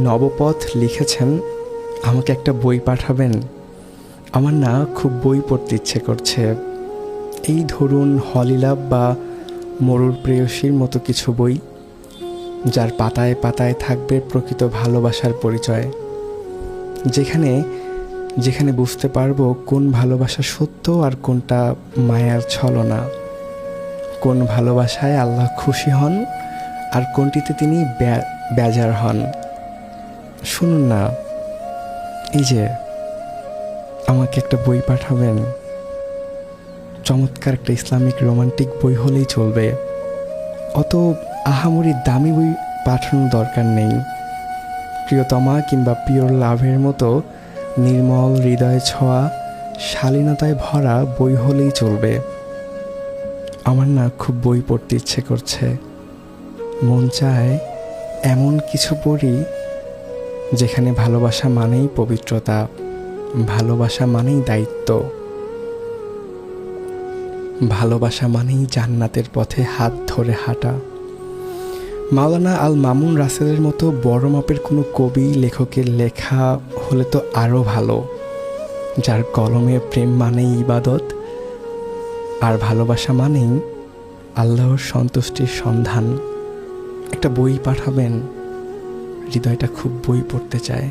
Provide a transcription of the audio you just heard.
নবপথ লিখেছেন, আমাকে একটা বই পাঠাবেন। আমার না খুব বই পড়তে ইচ্ছে করছে। এই ধরুন হলিলাভ বা মরুর প্রেয়সীর মতো কিছু বই, যার পাতায় পাতায় থাকবে প্রকৃত ভালোবাসার পরিচয়, যেখানে যেখানে বুঝতে পারবো কোন ভালোবাসা সত্য আর কোনটা মায়ার ছলনা, কোন ভালোবাসায় আল্লাহ খুশি হন আর কোনটিতে তিনি বেজার হন। শুনুন না, এই যে আমাকে একটা বই পাঠাবেন। চমৎকার একটা ইসলামিক রোমান্টিক বই হলেই চলবে, অত আহামরি দামি বই পাঠানোর দরকার নেই। প্রিয়তমা কিংবা পিওর লাভের মতো নির্মল হৃদয় ছোঁয়া শালীনতায় ভরা বই হলেই চলবে। আমার না খুব বই পড়তে ইচ্ছে করছে। মন চায় এমন কিছু পড়ি যেখানে ভালোবাসা মানেই পবিত্রতা, ভালোবাসা মানেই দায়িত্ব, ভালোবাসা মানেই জান্নাতের পথে হাত ধরে হাঁটা। মাওলানা আল মামুন রাসেলের মতো বড় মাপের কোনো কবি লেখকের লেখা হলে তো আরও ভালো, যার কলমে প্রেম মানেই ইবাদত আর ভালোবাসা মানেই আল্লাহর সন্তুষ্টির সন্ধান। একটা বই পাঠাবেন, হৃদয়টা খুব বই পড়তে চায়।